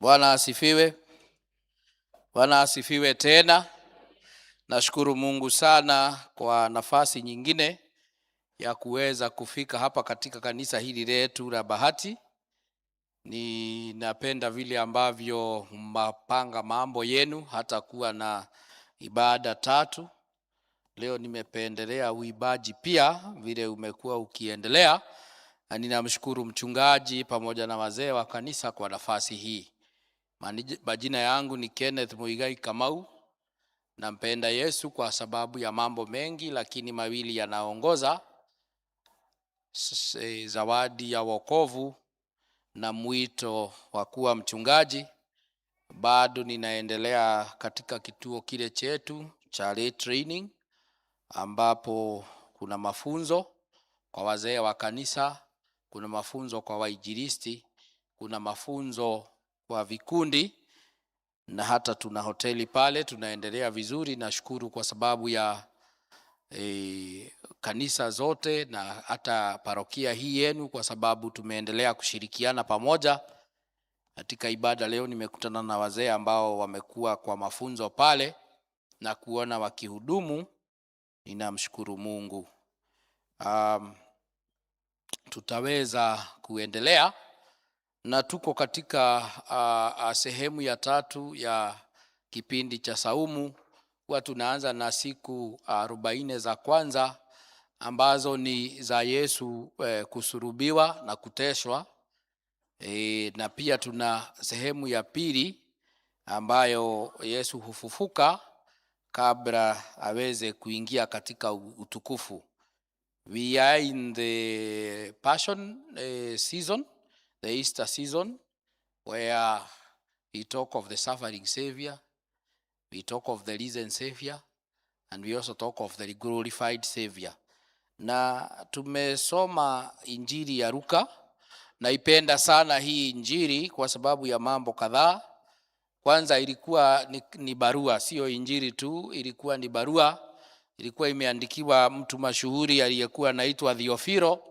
Bwana asifiwe. Bwana asifiwe tena. Nashukuru Mungu sana kwa nafasi nyingine ya kuweza kufika hapa katika kanisa hili letu la Bahati. Ninapenda vile ambavyo mapanga mambo yenu hata kuwa na ibada 3. Leo nimependelea uibaji pia vile umekuwa ukiendelea. Na ninamshukuru mchungaji pamoja na wazee wa kanisa kwa nafasi hii. Majina yangu ni Kenneth Muigai Kamau. Nampenda Yesu kwa sababu ya mambo mengi, lakini mawili yanaongoza: zawadi ya wokovu na mwito wa kuwa mchungaji. Bado ninaendelea katika kituo kile chetu cha lay training, ambapo kuna mafunzo kwa wazee wa kanisa, kuna mafunzo kwa wainjilisti, kuna mafunzo kwa vikundi, na hata tuna hoteli pale. Tunaendelea vizuri. Nashukuru kwa sababu ya kanisa zote na hata parokia hii yenu, kwa sababu tumeendelea kushirikiana pamoja katika ibada. Leo nimekutana na wazee ambao wamekuwa kwa mafunzo pale na kuona wakihudumu. Ninamshukuru Mungu. Tutaweza kuendelea na tuko katika sehemu ya 3 ya kipindi cha saumu. Huwa tunaanza na siku 40 za kwanza ambazo ni za Yesu kusurubiwa na kuteswa. Na pia tuna sehemu ya 2 ambayo Yesu hufufuka kabla aweze kuingia katika utukufu. We are in the Passion season, the Easter season, where we talk of the suffering Savior, we talk of the risen Savior, and we also talk of the glorified Savior. Na tumesoma Injili ya Luka. Naipenda sana hii Injili kwa sababu ya mambo kadhaa. Kwanza, ilikuwa ni barua, sio Injili tu, ilikuwa ni barua. Ilikuwa imeandikiwa mtu mashuhuri aliyekuwa anaitwa Theophilo,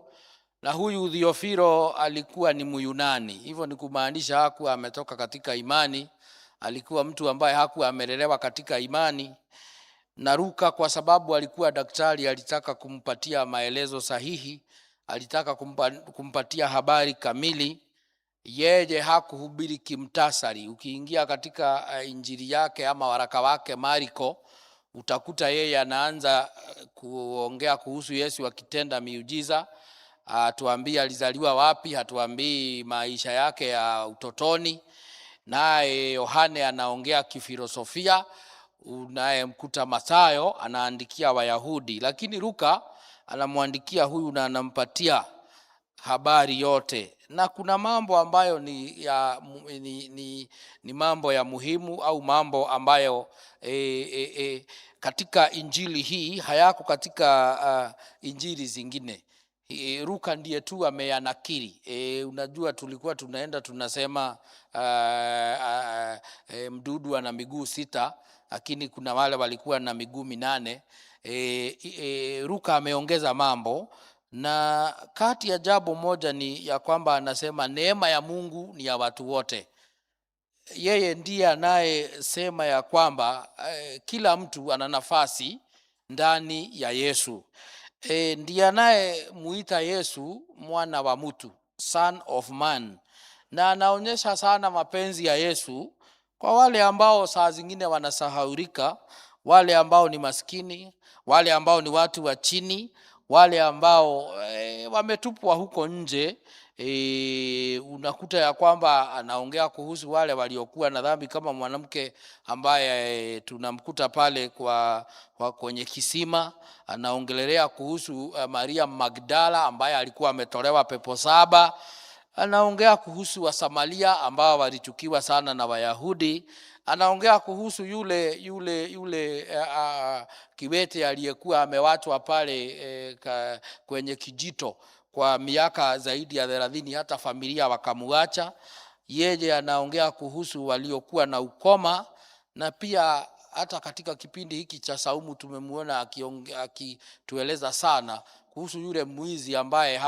na huyu Theophilo alikuwa ni Myunani. Hivyo ni kumaanisha hakuwa ametoka katika imani, alikuwa mtu ambaye hakuwa amelelewa katika imani. Na Luka, kwa sababu alikuwa daktari, alitaka kumpatia maelezo sahihi, alitaka kumpatia habari kamili. Yeye hakuhubiri kimtasari. Ukiingia katika Injili yake ama waraka wake Marko, utakuta yeye anaanza kuongea kuhusu Yesu akitenda miujiza. Hatuambii alizaliwa wapi, hatuambii maisha yake ya utotoni. Naye Yohane anaongea kifilosofia. Unayemkuta Mathayo anaandikia Wayahudi, lakini Luka anamwandikia huyu na anampatia habari yote. Na kuna mambo ambayo ni mambo ya muhimu au mambo ambayo katika Injili hii hayako katika Injili zingine. Luka ndiye tu ameyanakili. Unajua tulikuwa tunaenda tunasema mdudu ana miguu 6, lakini kuna wale walikuwa na miguu 8. Luka ameongeza mambo, na kati ya jambo moja ni ya kwamba anasema neema ya Mungu ni ya watu wote. Yeye ndiye anayesema ya kwamba kila mtu ana nafasi ndani ya Yesu. Ndiye anayemuita Yesu mwana wa mtu, son of man. Na anaonyesha sana mapenzi ya Yesu kwa wale ambao saa zingine wanasahaulika, wale ambao ni maskini, wale ambao ni watu wa chini, wale ambao wametupwa huko nje. Unakuta ya kwamba anaongea kuhusu wale waliokuwa na dhambi, kama mwanamke ambaye tunamkuta pale kwenye kisima. Anaongelelea kuhusu Maria Magdala ambaye alikuwa ametolewa pepo 7. Anaongea kuhusu Wasamaria ambao walichukiwa sana na Wayahudi. Anaongea kuhusu yule kiwete aliyekuwa amewachwa pale kwenye kijito kwa miaka zaidi ya 30, hata familia wakamuacha. Yeye anaongea kuhusu waliokuwa na ukoma. Na pia hata katika kipindi hiki cha saumu tumemuona akitueleza sana kuhusu yule mwizi ambaye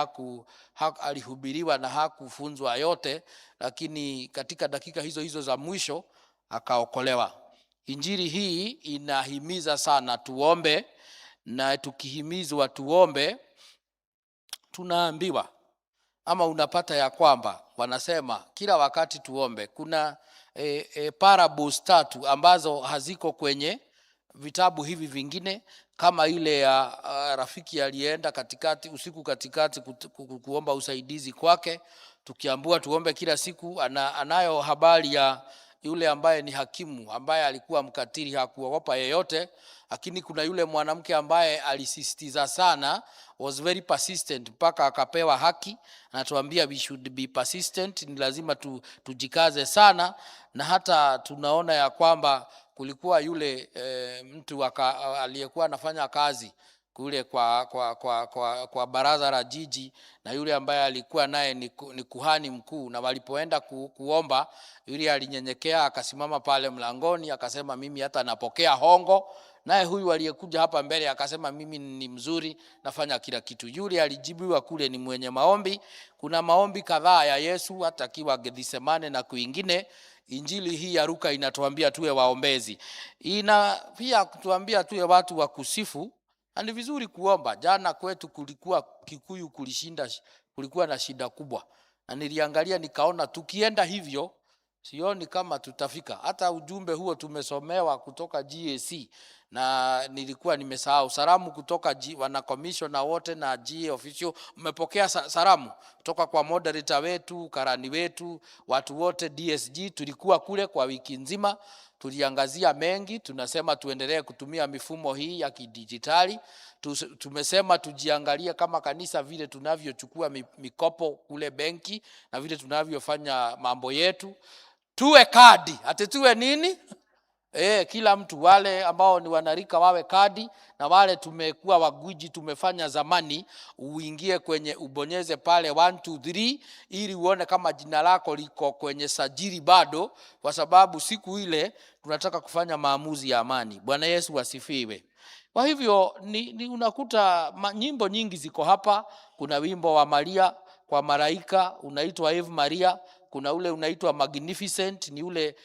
alihubiriwa na hakufunzwa yote, lakini katika dakika hizo za mwisho akaokolewa. Injili hii inahimiza sana tuombe, na tukihimizwa tuombe tunaambiwa ama unapata ya kwamba wanasema kila wakati tuombe. Kuna parables 3 ambazo haziko kwenye vitabu hivi vingine, kama ile ya rafiki alienda usiku katikati kuomba usaidizi kwake. Tukiambiwa tuombe kila siku, anayo habari ya yule ambaye ni hakimu ambaye alikuwa mkatili, hakuogopa yeyote. Lakini kuna yule mwanamke ambaye alisisitiza sana, was very persistent, mpaka akapewa haki. Anatuambia we should be persistent, ni lazima tujikaze sana. Na hata tunaona ya kwamba kulikuwa yule mtu aliyekuwa anafanya kazi kule kwa baraza la jiji, na yule ambaye alikuwa naye ni kuhani mkuu. Na walipoenda kuomba, yule alinyenyekea akasimama pale mlangoni akasema, mimi hata napokea hongo. Naye huyu aliyekuja hapa mbele akasema, mimi ni mzuri, nafanya kila kitu. Yule alijibiwa kule ni mwenye maombi. Kuna maombi kadhaa ya Yesu hata akiwa Gethsemane na kuingine. Injili hii ya Luka inatuambia tuwe waombezi. Pia kutuambia tuwe watu wa kusifu. Ni vizuri kuomba. Jana kwetu kulikuwa Kikuyu kulikuwa na shida kubwa. Na niliangalia nikaona tukienda hivyo sioni kama tutafika. Hata ujumbe huo tumesomewa kutoka GAC, na nilikuwa nimesahau salamu kutoka wana commissioner wote na GA official. Mmepokea salamu kutoka kwa moderator wetu, karani wetu, watu wote DSG. Tulikuwa kule kwa wiki nzima, tuliangazia mengi. Tunasema tuendelee kutumia mifumo hii ya kidijitali. Tumesema tujiangalie kama kanisa vile tunavyochukua mikopo kule benki na vile tunavyofanya mambo yetu. Tuwe kadi, tuwe nini? Kila mtu, wale ambao ni wanarika wawe kadi, na wale tumekuwa wagwiji tumefanya zamani, uingie kwenye ubonyeze pale 1 2 3 ili uone kama jina lako liko kwenye sajili bado, kwa sababu siku ile tunataka kufanya maamuzi ya amani. Bwana Yesu asifiwe. Kwa hivyo unakuta nyimbo nyingi ziko hapa. Kuna wimbo wa Maria kwa malaika unaitwa Ave Maria. Kuna ule unaitwa Magnificent, ni ule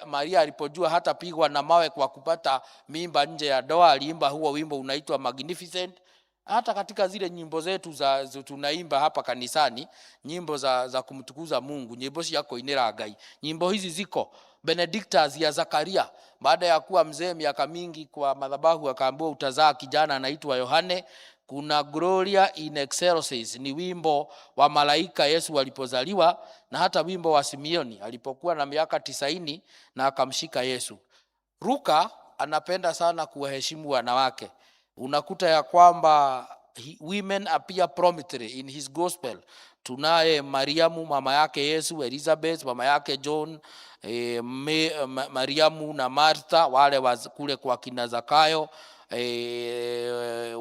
Maria alipojua hata pigwa na mawe kwa kupata mimba nje ya ndoa, aliimba huo wimbo unaitwa Magnificent. Hata katika zile nyimbo zetu tunaimba hapa kanisani, nyimbo za kumtukuza Mungu, nyimbo yako inera Ngai. Nyimbo hizi ziko. Benedictus ya Zakaria, baada ya kuwa mzee miaka mingi kwa madhabahu, akaambiwa utazaa kijana anaitwa Yohane. Kuna Gloria in Excelsis, ni wimbo wa malaika Yesu alipozaliwa, na hata wimbo wa Simeoni alipokuwa na miaka 90 na akamshika Yesu. Luka anapenda sana kuwaheshimu wanawake. Unakuta ya kwamba women appear prominently in his gospel. Tunaye Mariamu mama yake Yesu, Elizabeth mama yake John, Mariamu na Martha wale kule kwa kina Zakayo,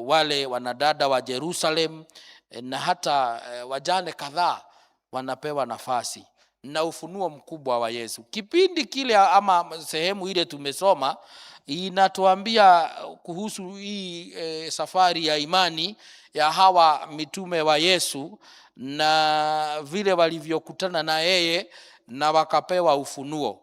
wale wanadada wa Jerusalem, na hata wajane kadhaa wanapewa nafasi na ufunuo mkubwa wa Yesu. Kipindi kile ama sehemu ile tumesoma inatuambia kuhusu hii safari ya imani ya hawa mitume wa Yesu, na vile walivyokutana na yeye na wakapewa ufunuo.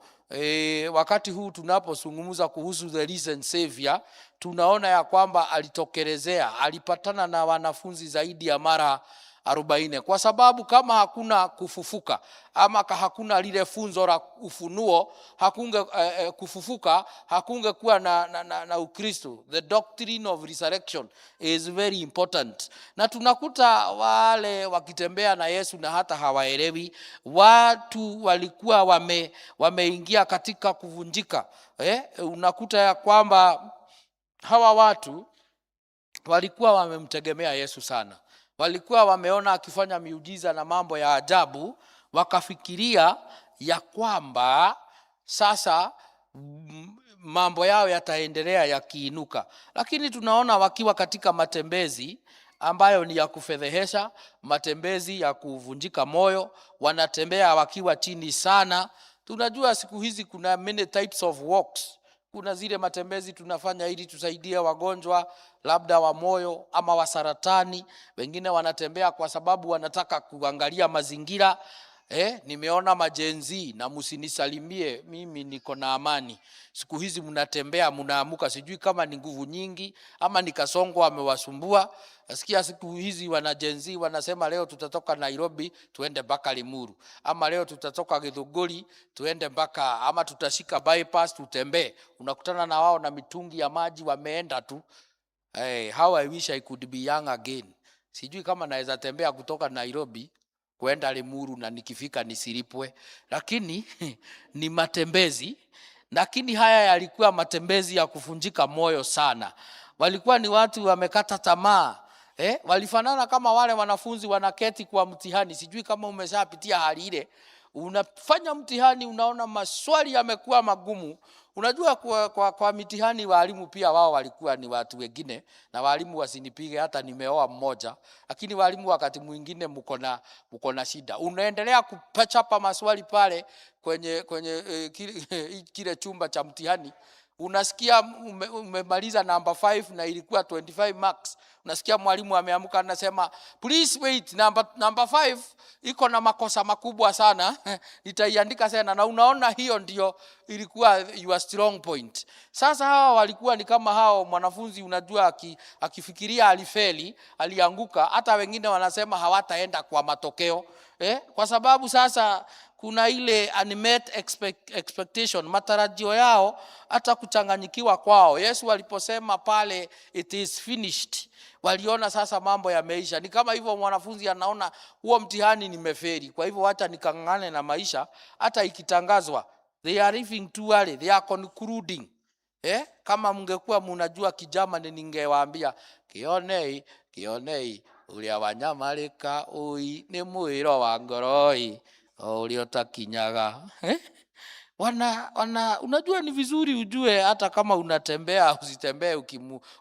Wakati huu tunapozungumza kuhusu the risen savior, tunaona ya kwamba alitokelezea, alipatana na wanafunzi zaidi ya mara 40, kwa sababu kama hakuna kufufuka ama hakuna lile funzo la ufunuo, kufufuka hakunge kuwa na Ukristo. The doctrine of resurrection is very important. Na tunakuta wale wakitembea na Yesu na hata hawaelewi. Watu walikuwa wameingia katika kuvunjika. Unakuta ya kwamba hawa watu walikuwa wamemtegemea Yesu sana. Walikuwa wameona akifanya miujiza na mambo ya ajabu, wakafikiria ya kwamba sasa mambo yao yataendelea yakiinuka. Lakini tunaona wakiwa katika matembezi ambayo ni ya kufedhehesha, matembezi ya kuvunjika moyo, wanatembea wakiwa chini sana. Tunajua siku hizi kuna many types of walks. Kuna zile matembezi tunafanya ili tusaidie wagonjwa labda wa moyo ama wa saratani. Wengine wanatembea kwa sababu wanataka kuangalia mazingira. Nimeona majenzi, na msinisalimie, mimi niko na amani. Siku hizi mnatembea mnaamuka, sijui kama ni nguvu nyingi ama ni kasongo amewasumbua. Nasikia siku hizi wanajenzi wanasema leo tutatoka Nairobi tuende mpaka Limuru, ama leo tutatoka Githunguri tuende mpaka, ama tutashika bypass tutembee. Unakutana na wao na mitungi ya maji wameenda tu. How I wish I could be young again. Sijui kama naweza tembea kutoka Nairobi kwenda Limuru na nikifika nisiripwe, lakini ni matembezi. Lakini haya yalikuwa matembezi ya kuvunjika moyo sana. Walikuwa ni watu wamekata tamaa. Walifanana kama wale wanafunzi wanaketi kwa mtihani. Sijui kama umeshapitia hali ile. Unafanya mtihani, unaona maswali yamekuwa magumu. Unajua kwa mitihani walimu pia wao walikuwa ni watu wengine, na walimu wasinipige hata nimeoa mmoja, lakini walimu wakati mwingine mko na shida. Unaendelea kupachapa maswali pale kwenye kile chumba cha mtihani. Unasikia umemaliza number 5 na ilikuwa 25 marks. Unasikia mwalimu ameamka anasema please wait, number 5 iko na makosa makubwa sana nitaiandika sana. Na unaona hiyo ndio ilikuwa your strong point. Sasa hawa walikuwa ni kama hao mwanafunzi, unajua akifikiria alifeli, alianguka. Hata wengine wanasema hawataenda kwa matokeo, kwa sababu sasa kuna ile unmet expectation, matarajio yao hata kuchanganyikiwa kwao. Yesu aliposema pale it is finished, waliona sasa mambo yameisha. Ni kama hivyo mwanafunzi anaona huo mtihani nimefeli, kwa hivyo acha nikangane na maisha. Hata ikitangazwa they are living too early, they are concluding. Kama mngekuwa mnajua Kijamani ningewaambia kionei ulia wanyamarika ui ni mwiro wa ngoroi uliotakinyaga. Unajua ni vizuri ujue hata kama unatembea usitembee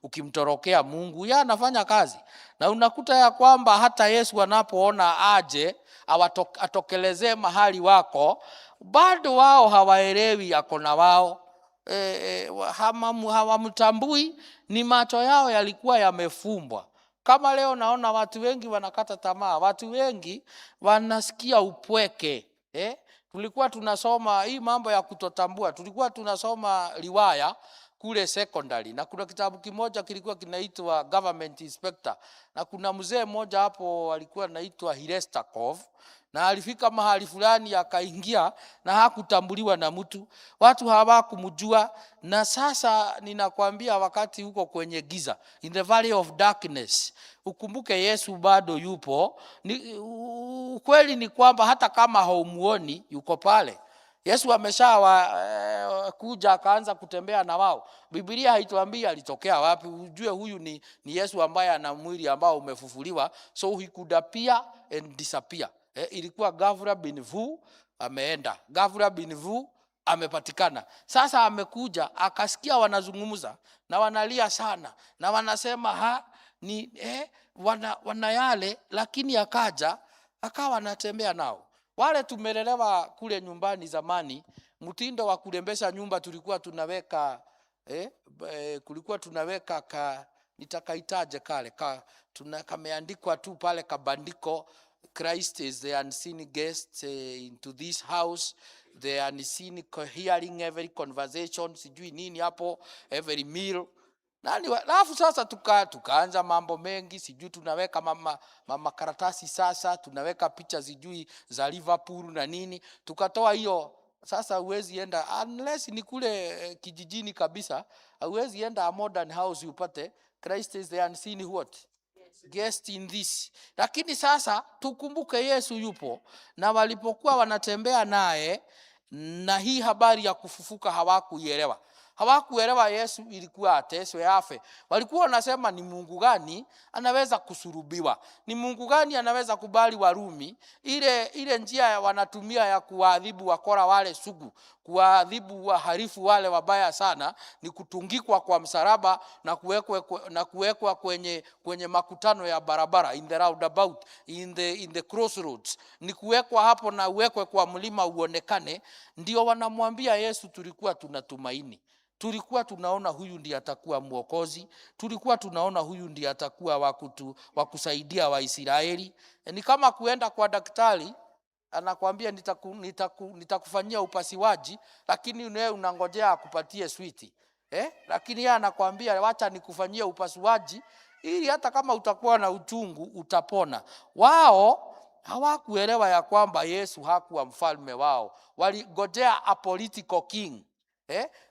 ukimtorokea Mungu. Yeye anafanya kazi. Na unakuta ya kwamba hata Yesu anapoona aje atokelezee mahali wako, bado wao hawaelewi yako na wao. Hawamtambui, ni macho yao yalikuwa yamefumbwa. Kama leo naona watu wengi wanakata tamaa, watu wengi wanasikia upweke. Tulikuwa tunasoma hii mambo ya kutotambua, tulikuwa tunasoma riwaya kule secondary, na kuna kitabu kimoja kilikuwa kinaitwa Government Inspector, na kuna mzee mmoja hapo alikuwa anaitwa Hilestakov, na alifika mahali fulani akaingia na hakutambuliwa na mtu, watu hawakumjua. Na sasa ninakwambia wakati huko kwenye giza, in the valley of darkness, ukumbuke Yesu bado yupo. Kweli ni kwamba hata kama haumuoni yuko pale. Yesu kuja akaanza kutembea na wao. Biblia haituambii alitokea wapi. Ujue huyu ni Yesu ambaye ana mwili ambao umefufuliwa, so he could appear and disappear. Ilikuwa Gavra bin Vu ameenda, Gavra bin Vu amepatikana. Sasa amekuja akasikia wanazungumza na wanalia sana na wanasema wana yale, lakini akaja akawa anatembea nao. Wale tumelelewa kule nyumbani zamani, mtindo wa kurembesha nyumba tulikuwa tunaweka kulikuwa tunaweka nitakaitaje kale kameandikwa tu pale kabandiko, Christ is the unseen guest into this house, the unseen hearing every conversation, sijui nini hapo, every meal. Alafu sasa tukaanza mambo mengi, sijui tunaweka mama karatasi, sasa tunaweka picha sijui za Liverpool na nini. Tukatoa hiyo. Sasa huwezi enda unless ni kule kijijini kabisa, huwezi enda a modern house upate Christ is the unseen what? Guest in this. Lakini sasa tukumbuke Yesu yupo, na walipokuwa wanatembea naye na hii habari ya kufufuka hawakuielewa. Hawakuelewa Yesu ilikuwa ateswe afe. Walikuwa wanasema ni Mungu gani anaweza kusurubiwa? Ni Mungu gani anaweza kubali Warumi? Ile njia wanatumia ya kuadhibu wakora wale sugu, kuadhibu wahalifu wale wabaya sana, ni kutungikwa kwa msalaba na kuwekwa kwenye makutano ya barabara, in the roundabout, in the crossroads. Ni kuwekwa hapo na uwekwe kwa mlima uonekane. Ndio wanamwambia Yesu tulikuwa tunatumaini. Tulikuwa tunaona huyu ndiye atakuwa mwokozi. Tulikuwa tunaona huyu ndiye atakuwa wa kusaidia Waisraeli. Ni kama kuenda kwa daktari, anakuambia nitakufanyia upasuaji, lakini wewe unangojea akupatie switi. Lakini yeye anakuambia wacha nikufanyia upasuaji ili hata kama utakuwa na uchungu utapona. Wao hawakuelewa ya kwamba Yesu hakuwa mfalme wao. Waligojea a political king.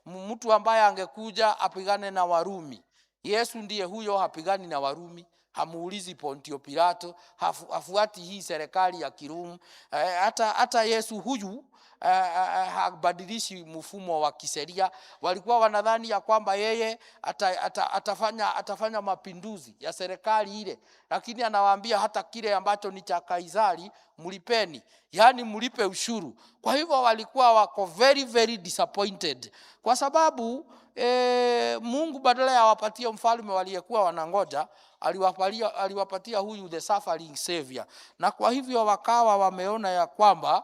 Mtu ambaye angekuja apigane na Warumi. Yesu ndiye huyo, hapigani na Warumi. Hamuulizi Pontio Pilato, hafuati hii serikali ya Kirumi. Hata Yesu huyu habadilishi mfumo wa kisheria. Walikuwa wanadhani ya kwamba yeye atafanya mapinduzi ya serikali ile, lakini anawaambia hata kile ambacho ni cha Kaisari mlipeni, yani mlipe ushuru. Kwa hivyo walikuwa wako very very disappointed, kwa sababu Mungu badala ya wapatie mfalme waliyekuwa wanangoja, aliwapatia huyu the suffering savior. Na kwa hivyo wakawa wameona ya kwamba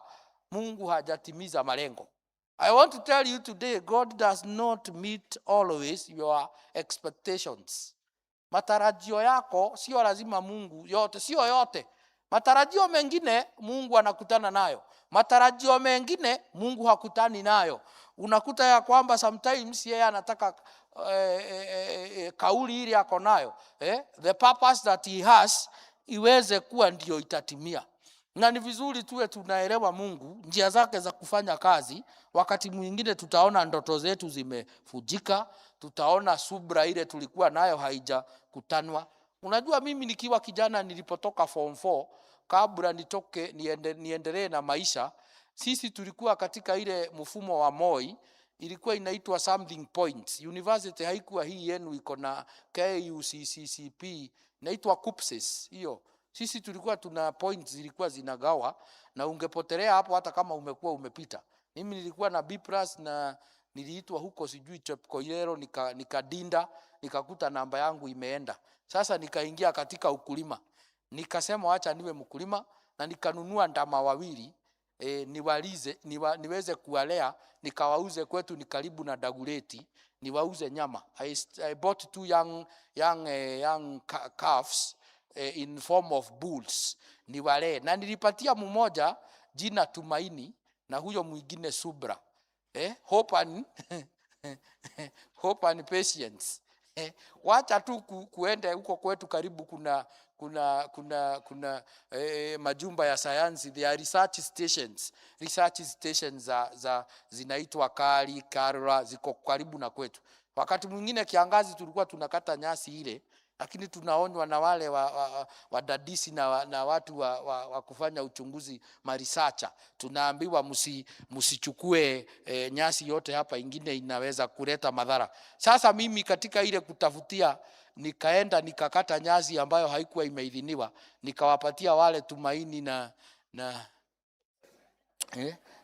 Mungu hajatimiza malengo. I want to tell you today, God does not meet always your expectations. Matarajio yako sio lazima Mungu yote, sio yote. Matarajio mengine Mungu anakutana nayo. Matarajio mengine Mungu hakutani nayo. Unakuta ya kwamba sometimes yeye anataka kauli ile yako nayo, the purpose that he has iweze kuwa ndio itatimia. Na ni vizuri tuwe tunaelewa Mungu, njia zake za kufanya kazi. Wakati mwingine tutaona ndoto zetu zimefujika, tutaona subra ile tulikuwa nayo haijakutanwa. Unajua, mimi nikiwa kijana nilipotoka form 4, kabla nitoke niendelee na maisha, sisi tulikuwa katika ile mfumo wa Moi, ilikuwa inaitwa something points. University haikuwa hii yenu iko na KUCCP, inaitwa KUPSES hiyo. Sisi tulikuwa tuna points zilikuwa zinagawa, na ungepotelea hapo hata kama umekuwa umepita. Mimi nilikuwa na B+ na niliitwa huko sijui Chepkoilero, nikadinda, nikakuta namba yangu imeenda. Sasa nikaingia katika ukulima. Nikasema acha niwe mkulima, na nikanunua ndama wawili niweze kuwalea, nikawauze kwetu, ni karibu na Daguleti, niwauze nyama. I bought 2 young calves in form of bulls, niwalee, na nilipatia mmoja jina Tumaini na huyo mwingine Subra. Hope and patience. Wacha tu kuende huko kwetu karibu kuna majumba ya sayansi, there are research stations za zinaitwa Karura, ziko karibu na kwetu. Wakati mwingine kiangazi tulikuwa tunakata nyasi ile, lakini tunaonywa na wale wadadisi na watu wa kufanya uchunguzi marisacha, tunaambiwa msichukue nyasi yote hapa, ingine inaweza kuleta madhara. Sasa mimi katika ile kutafutia, nikaenda nikakata nyasi ambayo haikuwa imeidhiniwa, nikawapatia wale Tumaini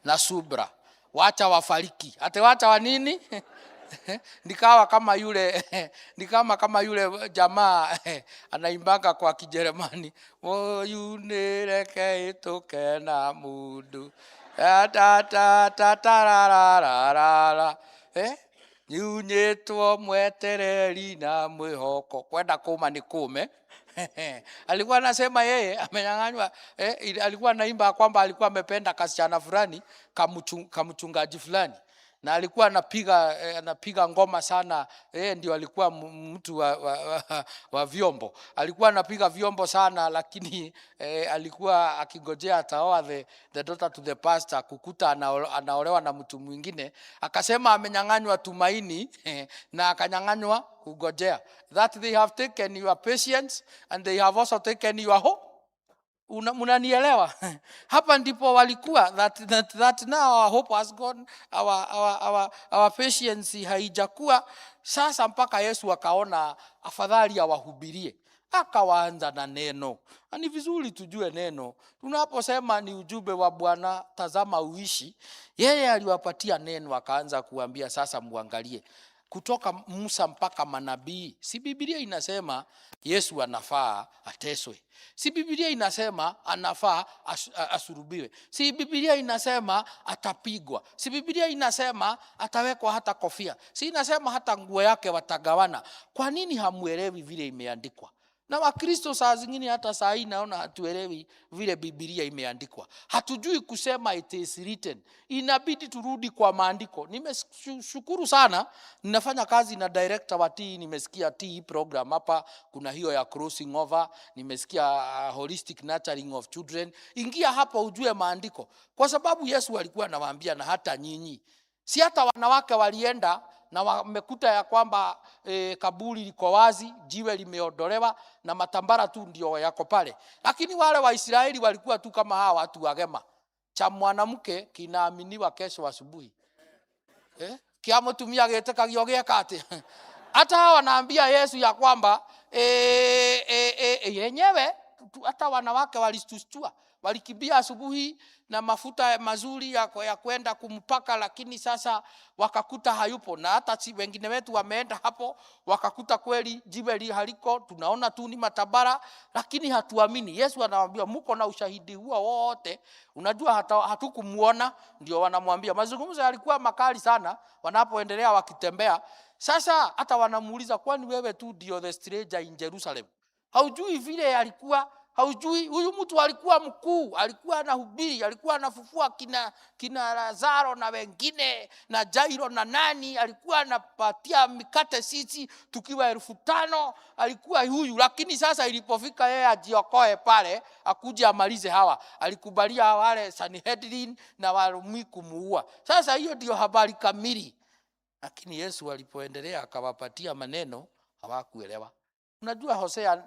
na Subra, wacha wafariki. Wacha wa nini? Nikawa kama yule jamaa anaimbanga kwa Kijerumani, moyu nireke itoke na mudu ta nyunyetwo mwetereri na mwihoko kwenda kuma ni kume. Alikuwa anasema yeye amenyang'anywa, alikuwa anaimba kwamba alikuwa amependa kasichana fulani kamchungaji fulani, na alikuwa anapiga ngoma sana. Ndio alikuwa mtu wa vyombo, alikuwa anapiga vyombo sana, lakini alikuwa akingojea ataoa the daughter to the pastor, kukuta anaolewa na mtu mwingine. Akasema amenyang'anywa tumaini na akanyang'anywa kungojea. That they have taken your patience and they have also taken your hope. Munanielewa? Hapa ndipo walikuwa that now our hope has gone, our patience haijakuwa. Sasa mpaka Yesu akaona afadhali awahubirie, akawaanza na neno. Ni vizuri tujue neno. Tunaposema ni ujumbe wa Bwana, tazama uishi, yeye aliwapatia neno, akaanza kuambia sasa muangalie. kutoka Musa mpaka manabii. Si Biblia inasema Yesu anafaa ateswe? Si Biblia inasema anafaa asurubiwe? Si Biblia inasema atapigwa? Si Biblia inasema atawekwa hata kofia? Si inasema hata nguo yake watagawana? Kwa nini hamuelewi vile imeandikwa? Na Wakristo saa zingine hata saa hii naona hatuelewi vile Biblia imeandikwa. Hatujui kusema it is written. Inabidi turudi kwa maandiko. Nimeshukuru sana, ninafanya kazi na director wa TE, nimesikia TE program hapa kuna hiyo ya crossing over, nimesikia holistic nurturing of children. Ingia hapa ujue maandiko. Kwa sababu Yesu alikuwa anawaambia na hata nyinyi. Si hata wanawake walienda na wamekuta ya kwamba kaburi liko wazi, jiwe limeondolewa na matambara tu ndio yako pale. Lakini wale Waisraeli walikuwa tu kama hawa watu wagema. Cha mwanamke kinaaminiwa kesho asubuhi. Kia mtumia getekagio gekate. Hata hawa wanaambia Yesu ya kwamba yenyewe hata wanawake walistustua. Walikimbia asubuhi na mafuta mazuri ya kwenda kumpaka, lakini sasa wakakuta hayupo. Na hata wengine wetu wameenda hapo wakakuta kweli jiwe haliko, tunaona tu ni matabara, lakini hatuamini. Yesu anawaambia mko na ushahidi huo wote, unajua hatukumuona, ndio wanamwambia. Mazungumzo yalikuwa makali sana wanapoendelea wakitembea. Sasa hata wanamuuliza, kwani wewe tu ndio the stranger in Jerusalem? Haujui vile alikuwa? Haujui huyu mtu alikuwa mkuu, alikuwa anahubiri, alikuwa anafufua kina Lazaro na wengine na Jairo na nani, alikuwa anapatia mikate sisi tukiwa 5,000, alikuwa huyu. Lakini sasa ilipofika yeye ajiokoe pale, akuje amalize hawa, alikubalia wale Sanhedrin na Warumi kumuua. Sasa hiyo ndio habari kamili. Lakini Yesu alipoendelea akawapatia maneno, hawakuelewa. Unajua Hosea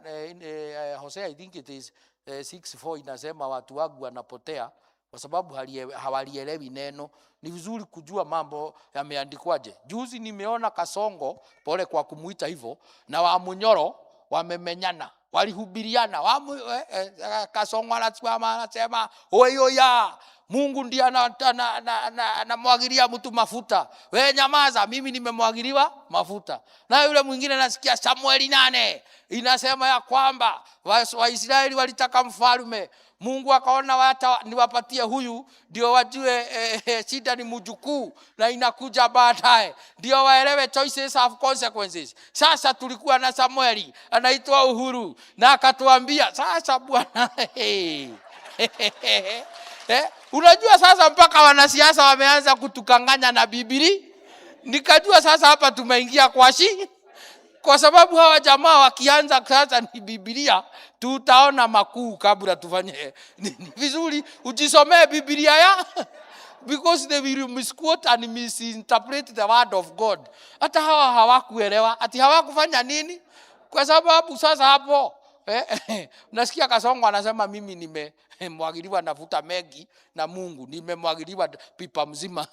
I think it is 6:4 inasema watu wangu wanapotea kwa sababu hawalielewi neno. Ni vizuri kujua mambo yameandikwaje. Juzi nimeona Kasongo, pole kwa kumuita hivyo, na Wamunyoro wamemenyana, walihubiriana. Kasongo anasema oyoya, Mungu ndiye anamwagilia mtu mafuta. Wewe nyamaza, mimi nimemwagiliwa mafuta. Na yule mwingine nasikia Samueli 8 inasema ya kwamba Waisraeli walitaka mfalme. Mungu akaona hata niwapatie huyu ndio wajue shida ni mjukuu na inakuja baadaye, ndio waelewe choices have consequences. Sasa tulikuwa na Samueli anaitwa Uhuru na akatuambia sasa bwana unajua sasa mpaka wanasiasa wameanza kutukanganya na Biblia. Nikajua sasa hapa tumeingia kwa sababu hawa jamaa wakianza sasa ni Biblia, tutaona makuu kabla tufanye. Ni vizuri ujisomee Biblia because they will misquote and misinterpret the word of God. Hata hawa hawakuelewa, ati hawakufanya nini? Kwa sababu sasa hapo nasikia Kasongo anasema mimi nimemwagiliwa nafuta mengi na Mungu, nimemwagiliwa pipa mzima.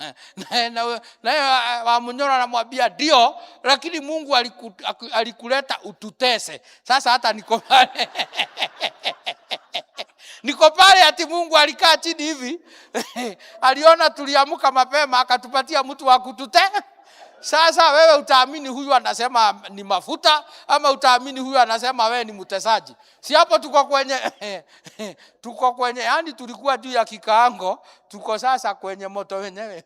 Na Wamunyoro anamwambia ndio, lakini Mungu alikuleta ututese. Sasa hata niko pale niko pale ati Mungu alikaa chini hivi aliona tuliamuka mapema akatupatia mtu wa kututesa. Sasa wewe utaamini huyu anasema ni mafuta ama utaamini huyu anasema wewe ni mtesaji? Si hapo tuko kwenye yani tulikuwa juu ya kikaango, tuko sasa kwenye moto wenyewe.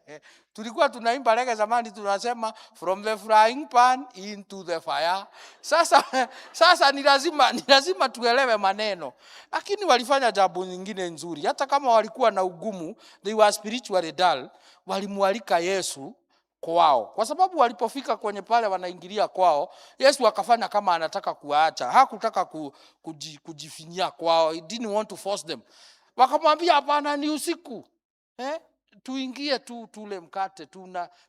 Tulikuwa tunaimba rege zamani tunasema from the frying pan into the fire. Sasa ni lazima tuelewe maneno. Lakini walifanya jambo nyingine nzuri. Hata kama walikuwa na ugumu, they were spiritually dull, walimualika Yesu kwao. Kwa sababu walipofika kwenye pale wanaingilia kwao, Yesu akafanya kama anataka kuwaacha. Hakutaka kujifinyia kwao. He didn't want to force them. Wakamwambia hapana, ni usiku. Tuingie tu tule mkate.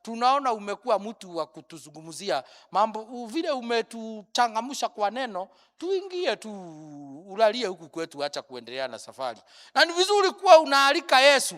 Tunaona umekuwa mtu wa kutuzungumzia mambo vile umetuchangamsha kwa neno, tuingie tu ulalie huku kwetu, acha kuendelea na safari. Na ni vizuri kuwa unaalika Yesu.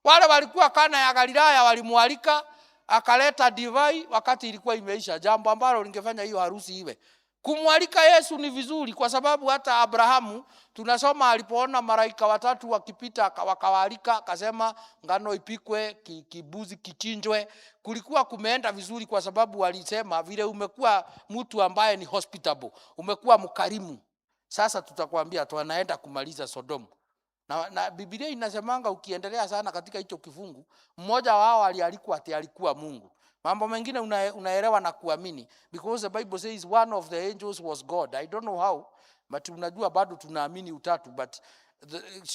Wale walikuwa Kana ya Galilaya walimualika, akaleta divai wakati ilikuwa imeisha, jambo ambalo lingefanya hiyo harusi iwe. Kumwalika Yesu ni vizuri, kwa sababu hata Abrahamu tunasoma alipoona malaika watatu wakipita wakawaalika, akasema ngano ipikwe, kibuzi kichinjwe. Kulikuwa kumeenda vizuri, kwa sababu walisema vile umekuwa mtu ambaye ni hospitable, umekuwa mkarimu, sasa tutakwambia tunaenda kumaliza Sodomu. Na Biblia inasemanga ukiendelea sana katika hicho kifungu, mmoja wao alialikwa ati alikuwa Mungu. Mambo mengine unaelewa na kuamini, because the Bible says one of the angels was God. I don't know how, but unajua bado tunaamini utatu, but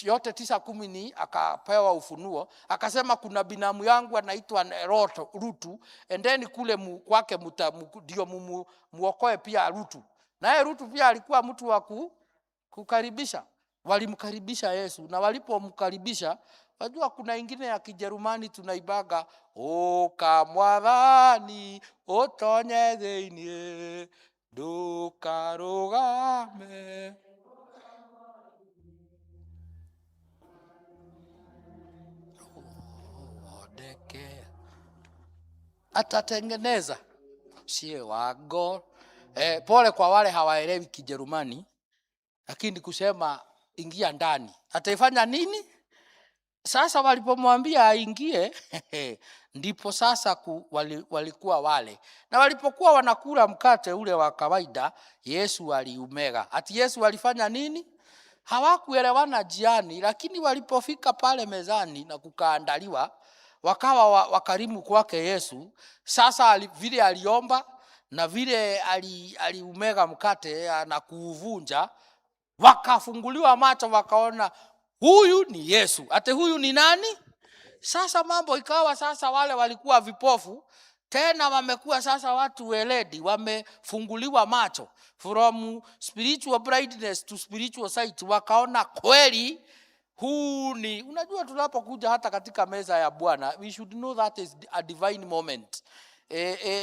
yote 9:10 ni akapewa ufunuo, akasema kuna binamu yangu anaitwa Rutu, and then kule kwake ndio muokoe pia Rutu. Naye Rutu pia alikuwa mtu wa kukaribisha. Walimkaribisha Yesu, na walipomkaribisha, wajua kuna ingine ya Kijerumani tunaibaga, o kamwathani utonye theinie ndukarugame. Odeke atatengeneza sie wago. Pole kwa wale hawaelewi Kijerumani, lakini kusema ingia ndani, ataifanya nini? Sasa walipomwambia aingie ndipo sasa walikuwa wale, na walipokuwa wanakula mkate ule wa kawaida, Yesu aliumega. Ati Yesu alifanya nini? Hawakuelewana jiani, lakini walipofika pale mezani na kukaandaliwa, wakawa wakarimu kwake Yesu. Sasa vile aliomba na vile aliumega mkate na kuuvunja, wakafunguliwa macho, wakaona huyu ni Yesu. Ate huyu ni nani? Sasa mambo ikawa sasa wale walikuwa vipofu tena wamekuwa sasa watu weledi, wamefunguliwa macho, from spiritual blindness to spiritual sight. Wakaona kweli huu ni, unajua tunapokuja hata katika meza ya Bwana, we should know that is a divine moment.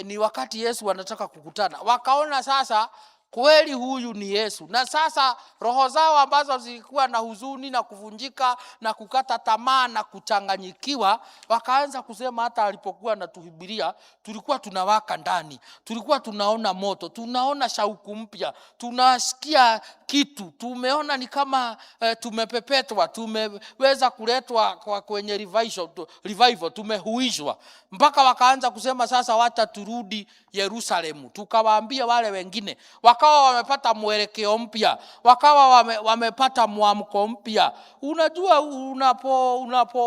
Ni wakati Yesu anataka kukutana. Wakaona sasa kweli huyu ni Yesu. Na sasa roho zao ambazo zilikuwa na huzuni na kuvunjika na kukata tamaa na kuchanganyikiwa, wakaanza kusema, hata alipokuwa anatuhubiria tulikuwa tunawaka ndani, tulikuwa tunaona moto, tunaona shauku mpya, tunasikia kitu, tumeona ni kama tumepepetwa, tumeweza kuletwa kwenye revival, tumehuishwa. Mpaka wakaanza kusema sasa wacha turudi Yerusalemu. Tukawaambia wale wengine, wakawa wamepata mwelekeo mpya, wakawa wamepata mwamko mpya. Unajua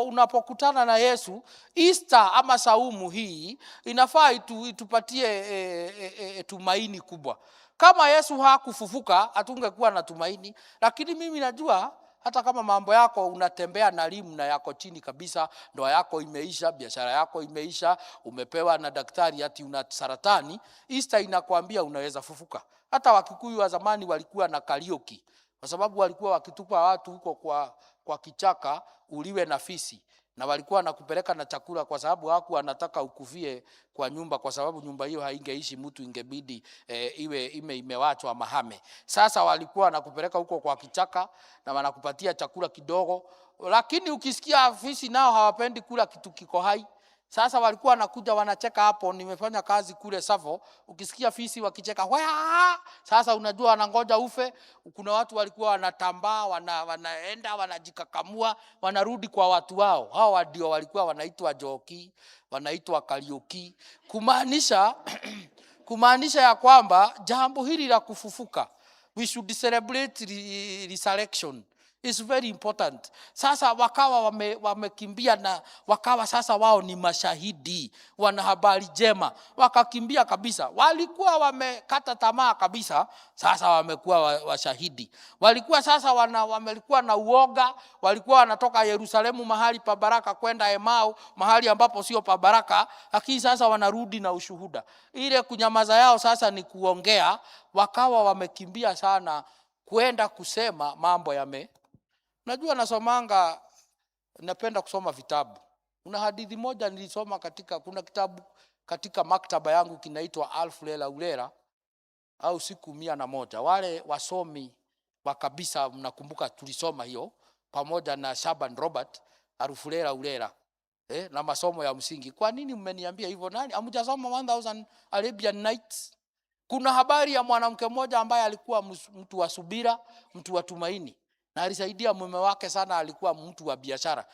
unapokutana na Yesu, Easter ama saumu hii inafaa itupatie tumaini kubwa. Kama Yesu hakufufuka hatungekuwa na tumaini. Lakini mimi najua hata kama mambo yako unatembea na limu na yako chini kabisa, ndoa yako imeisha, biashara yako imeisha, umepewa na daktari ati una saratani, Easter inakwambia unaweza fufuka. Hata Wakikuyu wa zamani walikuwa na Karaoke, kwa sababu walikuwa wakitupa watu huko kwa kichaka uliwe na fisi, na walikuwa nakupeleka na chakula, kwa sababu haku anataka ukufie kwa nyumba, kwa sababu nyumba hiyo haingeishi mtu, ingebidi iwe imewachwa mahame. Sasa walikuwa nakupeleka huko kwa kichaka na wanakupatia chakula kidogo, lakini ukisikia fisi nao hawapendi kula kitu kiko hai. Sasa walikuwa wanakuja wanacheka hapo, nimefanya kazi kule Savo, ukisikia fisi wakicheka waa, sasa unajua wanangoja ufe. Kuna watu walikuwa wanatambaa, wanaenda wanajikakamua, wanarudi kwa watu wao. Hao ndio walikuwa wanaitwa joki, wanaitwa Karaoke, kumaanisha ya kwamba jambo hili la kufufuka, we should celebrate resurrection. It's very important. Sasa wakawa wamekimbia na wakawa sasa wao ni mashahidi, wana habari njema, wakakimbia kabisa. Walikuwa wamekata tamaa kabisa, sasa wamekuwa washahidi. Walikuwa sasa wamelikuwa na uoga, walikuwa wanatoka Yerusalemu mahali pa baraka kwenda Emau mahali ambapo sio pa baraka, lakini sasa wanarudi na ushuhuda. Ile kunyamaza yao sasa ni kuongea, wakawa wamekimbia sana kwenda kusema mambo Najua nasomanga, napenda kusoma vitabu. Una hadithi moja nilisoma kuna kitabu katika maktaba yangu kinaitwa Alfu Lela Ulera au siku 101. Wale wasomi wa kabisa mnakumbuka tulisoma hiyo pamoja na Shaban Robert, Alfu Lela Ulera. Na masomo ya msingi. Kwa nini mmeniambia hivyo? Nani hamjasoma 1000 Arabian Nights? Kuna habari ya mwanamke mmoja ambaye alikuwa mtu wa subira, mtu wa tumaini, na alisaidia mume wake sana. Alikuwa mtu wa biashara.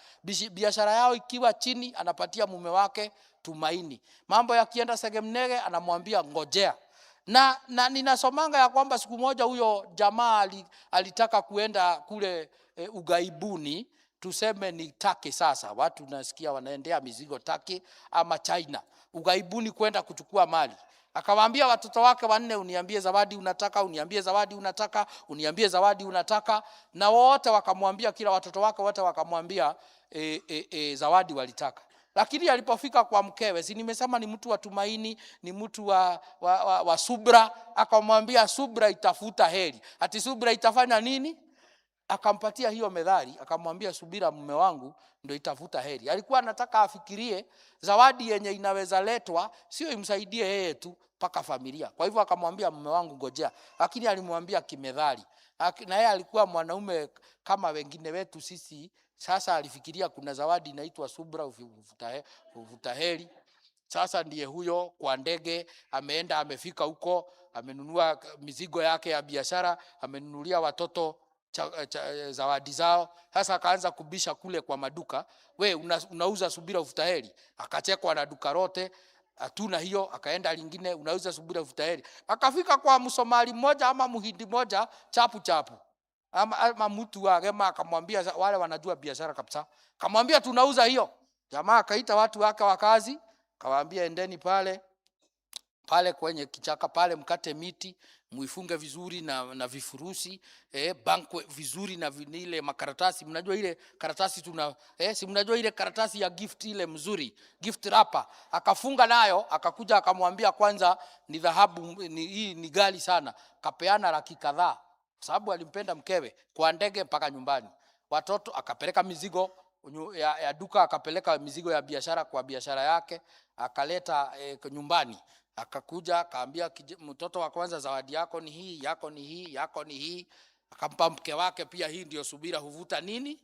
Biashara yao ikiwa chini, anapatia mume wake tumaini. Mambo yakienda segemnege, anamwambia ngojea. Na ninasomanga ya kwamba siku moja huyo jamaa alitaka kuenda kule ugaibuni, tuseme ni Turkey. Sasa watu nasikia wanaendea mizigo Turkey ama China, ugaibuni kwenda kuchukua mali. Akamwambia watoto wake wanne, uniambie zawadi unataka, uniambie zawadi unataka, uniambie zawadi unataka. Na wote wakamwambia, kila watoto wake wote wakamwambia zawadi walitaka. Lakini alipofika kwa mkewe, si nimesema ni mtu wa tumaini, ni mtu wa subra, akamwambia subra itafuta heri. Ati subra itafanya nini? Akampatia hiyo methali, akamwambia subira mume wangu ndio itafuta heri. Alikuwa anataka afikirie zawadi yenye inaweza letwa, sio imsaidie yeye tu, paka familia. Kwa hivyo akamwambia mume wangu ngojea, lakini alimwambia kimethali. Na yeye alikuwa mwanaume kama wengine wetu sisi. Sasa alifikiria kuna zawadi inaitwa subra, uvuta heri. Sasa ndiye huyo kwa ndege ameenda, amefika huko, amenunua mizigo yake ya biashara, amenunulia watoto zawadi zao. Sasa akaanza kubisha kule kwa maduka, we unauza subira uvuta heri? Akachekwa na duka lote, hatuna hiyo. Akaenda lingine, unauza subira uvuta heri? Akafika kwa Msomali mmoja ama Muhindi mmoja chapu ama mtu wa Gema, akamwambia, wale wanajua biashara kabisa, akamwambia tunauza hiyo. Jamaa akaita watu wake wa kazi, akawaambia endeni pale kwenye kichaka pale, mkate miti, muifunge vizuri na vifurusi, bankwe vizuri na ile makaratasi. Mnajua ile karatasi si mnajua ile karatasi ya gift ile mzuri, gift wrapper. Akafunga nayo, akakuja akamwambia, kwanza ni dhahabu, hii ni ghali sana. Kapeana laki kadhaa, sababu alimpenda mkewe, kwa ndege mpaka nyumbani. Watoto akapeleka mizigo ya duka, akapeleka mizigo ya biashara kwa biashara yake, akaleta nyumbani. Akakuja akaambia mtoto wa kwanza, zawadi yako ni hii, yako ni hii, yako ni hii. Akampa mke wake pia, hii ndio subira huvuta nini.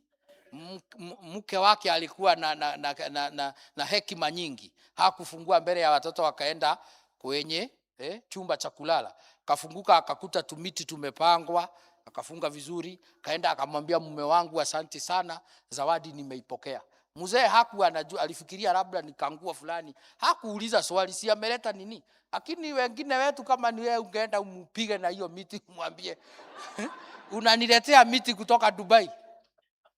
Mke wake alikuwa na hekima nyingi, hakufungua mbele ya watoto. Wakaenda kwenye chumba cha kulala, kafunguka akakuta tumiti tumepangwa, akafunga vizuri. Kaenda akamwambia mume wangu, asante sana, zawadi nimeipokea. Mzee hakuwa anajua, alifikiria labda ni kangua fulani, hakuuliza swali, si ameleta nini. Lakini wengine wetu, kama ni wewe, ungeenda umpige na hiyo miti, mwambie unaniletea miti kutoka Dubai.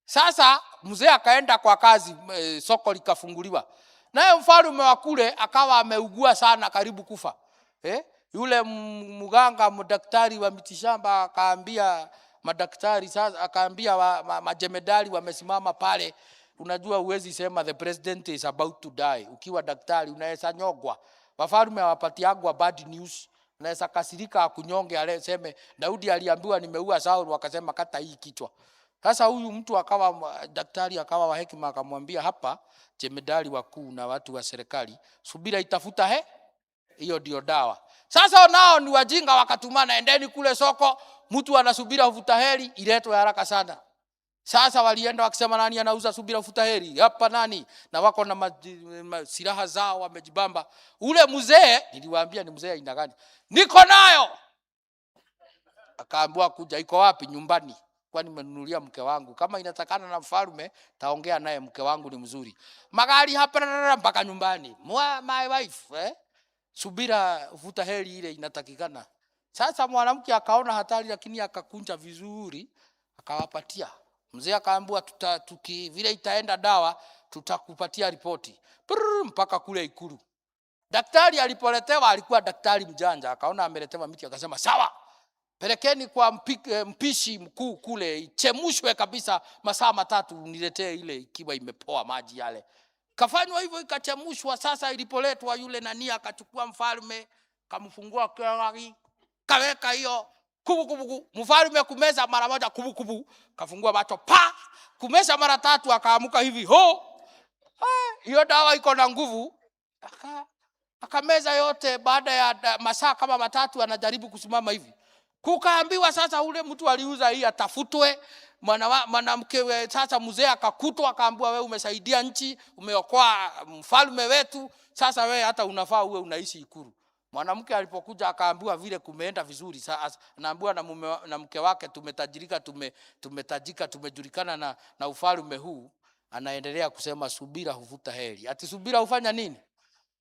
Sasa mzee akaenda kwa kazi, soko likafunguliwa. Naye mfalme wa kule akawa ameugua sana, karibu kufa. Yule mganga mdaktari wa mitishamba akaambia madaktari, sasa akaambia majemedali wamesimama pale, unajua uwezi sema the president is about to die. Ukiwa daktari unaweza nyogwa. Wafalme hawapatiagwa bad news. Unaweza kasirika akunyonge, aleseme Daudi aliambiwa nimeua Saul, wakasema kata hii kichwa. Sasa huyu mtu akawa daktari, akawa wa hekima, akamwambia hapa jemedali wakuu na watu wa serikali, subira itafuta hiyo ndio dawa. Sasa nao ni wajinga, wakatumana, endeni kule soko, mtu anasubira uvuta heri iletwe haraka sana. Sasa walienda wakisema, nani anauza subira uvuta heri hapa? Nani? Na wako na silaha zao, wamejibamba. Ule mzee, niliwaambia ni mzee aina gani, niko nayo. Akaambiwa kuja, iko wapi? Nyumbani. Kwani nimenunulia mke wangu, kama inatakana na mfalme taongea naye, mke wangu ni mzuri. Magari hapa mpaka nyumbani, my wife subira uvuta heri ile inatakikana. Sasa mwanamke akaona hatari, lakini akakunja vizuri, akawapatia. Mzee akaambiwa, vile itaenda dawa tutakupatia ripoti. Mpaka kule Ikulu. Daktari alipoletewa, alikuwa daktari mjanja, akaona ameletewa miti, akasema sawa, pelekeni kwa mpishi mkuu kule, ichemushwe kabisa masaa 3, uniletee ile ikiwa imepoa maji yale. Kafanywa hivyo, ikachemushwa. Sasa ilipoletwa, yule nani akachukua mfalme, kamfungua gari, kaweka hiyo kubu. Mfalme kumeza mara moja kubu, kafungua macho kumeza mara 3, akaamuka hivi hiyo dawa iko na nguvu. Akameza yote. Baada ya masaa kama 3 anajaribu kusimama hivi, kukaambiwa sasa ule mtu aliuza hii atafutwe. Mwanamke sasa mzee akakutwa, akaambiwa, wewe umesaidia nchi, umeokoa mfalme wetu, sasa wewe hata unafaa uwe unaishi Ikulu. Mwanamke alipokuja akaambiwa vile kumeenda vizuri, anaambiwa na mke wake, tumetajika, tumejulikana na ufalme huu. Anaendelea kusema subira huvuta heri. Ati subira hufanya nini?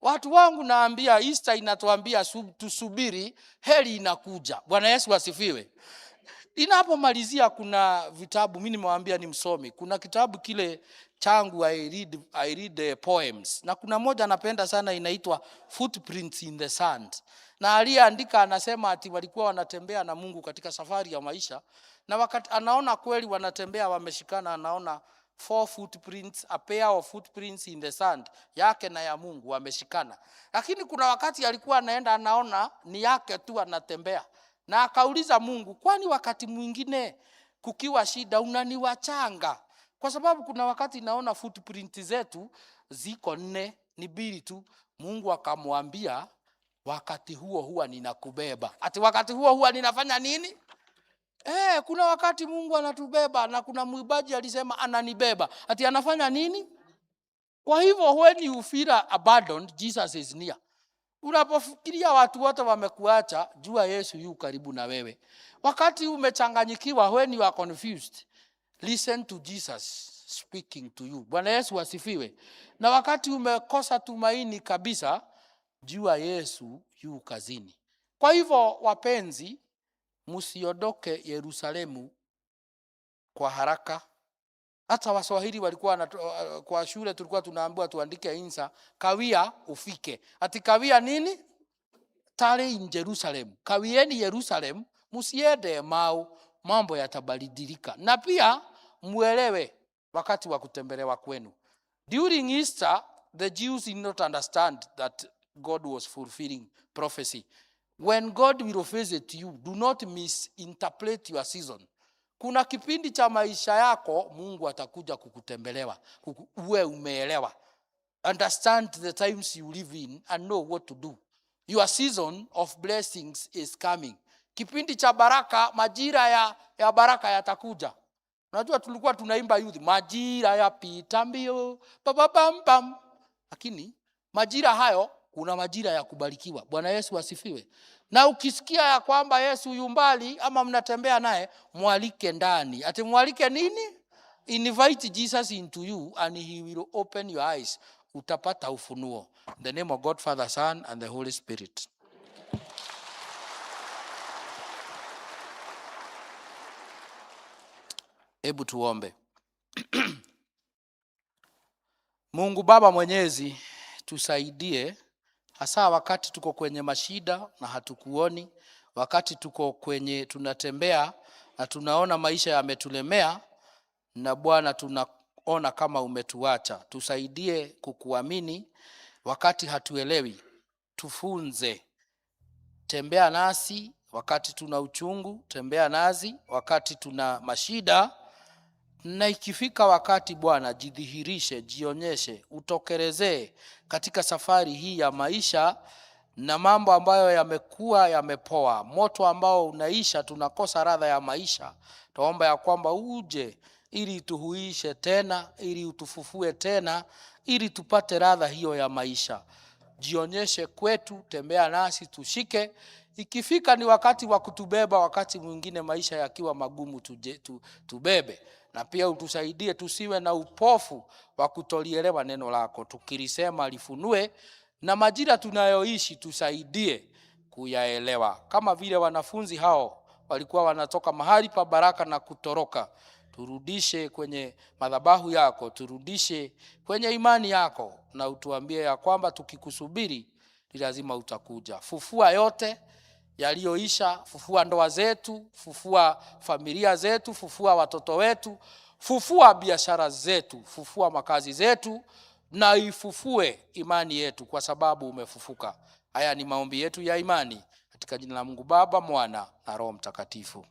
Watu wangu, naambia Easter inatuambia tusubiri, heri inakuja. Bwana Yesu asifiwe. Inapomalizia kuna vitabu, mimi nimewaambia ni msomi. Kuna kitabu kile changu I read poems. Na kuna moja napenda sana inaitwa Footprints in the Sand. Na aliyeandika anasema ati walikuwa wanatembea na Mungu katika safari ya maisha. Na wakati anaona kweli wanatembea wameshikana, anaona 4 footprints, a pair of footprints in the sand, yake na ya Mungu wameshikana. Lakini kuna wakati alikuwa anaenda anaona ni yake tu anatembea. Na akauliza Mungu, kwani wakati mwingine kukiwa shida unaniwachanga? Kwa sababu kuna wakati naona footprint zetu ziko 4, ni 2 tu. Mungu akamwambia, wakati huo huwa ninakubeba. Ati wakati huo huwa ninafanya nini? Kuna wakati Mungu anatubeba, na kuna mwimbaji alisema ananibeba. Ati anafanya nini? Kwa hivyo when you feel abandoned, Jesus is near. Unapofikiria watu wote wamekuacha, jua Yesu yu karibu na wewe. Wakati umechanganyikiwa, when you are confused, listen to Jesus speaking to you. Bwana Yesu asifiwe. Na wakati umekosa tumaini kabisa, jua Yesu yu kazini. Kwa hivyo wapenzi, msiondoke Yerusalemu kwa haraka. Hata Waswahili walikuwa kwa shule tulikuwa tunaambiwa tuandike insa, kawia ufike. Ati kawia nini? Tare in Jerusalem. Kawieni Yerusalem, msiende Emau, mambo yatabadilika. Na pia muelewe wakati wa kutembelewa kwenu. During Easter, the Jews did not understand that God was fulfilling prophecy. When God will visit you, do not misinterpret your season. Kuna kipindi cha maisha yako Mungu atakuja kukutembelewa, uwe umeelewa. Understand the times you live in and know what to do. Your season of blessings is coming. Kipindi cha baraka, majira ya baraka yatakuja. Unajua tulikuwa tunaimba youth, majira ya pita mbio, pam. Lakini majira hayo kuna majira ya kubarikiwa. Bwana Yesu asifiwe. Na ukisikia ya kwamba Yesu yu mbali ama mnatembea naye, mwalike ndani. Ati mwalike nini? Invite Jesus into you and he will open your eyes. Utapata ufunuo. In the name of God, Father, Son and the Holy Spirit. Hebu tuombe. Mungu Baba Mwenyezi, tusaidie hasa wakati tuko kwenye mashida na hatukuoni, wakati tuko kwenye tunatembea na tunaona maisha yametulemea, na Bwana tunaona kama umetuacha. Tusaidie kukuamini wakati hatuelewi. Tufunze. Tembea nasi wakati tuna uchungu, tembea nasi wakati tuna mashida. Na ikifika wakati Bwana, jidhihirishe, jionyeshe, utokelezee katika safari hii ya maisha, na mambo ambayo yamekuwa yamepoa, moto ambao unaisha, tunakosa radha ya maisha. Tuomba ya kwamba uje ili tuhuishe tena, ili utufufue tena, ili tupate radha hiyo ya maisha. Jionyeshe kwetu, tembea nasi, tushike. Ikifika ni wakati wa kutubeba, wakati mwingine maisha yakiwa magumu, tubebe. Na pia utusaidie tusiwe na upofu wa kutolielewa neno lako. Tukilisema lifunue, na majira tunayoishi tusaidie kuyaelewa. Kama vile wanafunzi hao walikuwa wanatoka mahali pa baraka na kutoroka. Turudishe kwenye madhabahu yako, turudishe kwenye imani yako, na utuambie ya kwamba tukikusubiri lazima utakuja. Fufua yote yaliyoisha, fufua ndoa zetu, fufua familia zetu, fufua watoto wetu, fufua biashara zetu, fufua makazi zetu, na ifufue imani yetu kwa sababu umefufuka. Haya ni maombi yetu ya imani katika jina la Mungu Baba, Mwana na Roho Mtakatifu.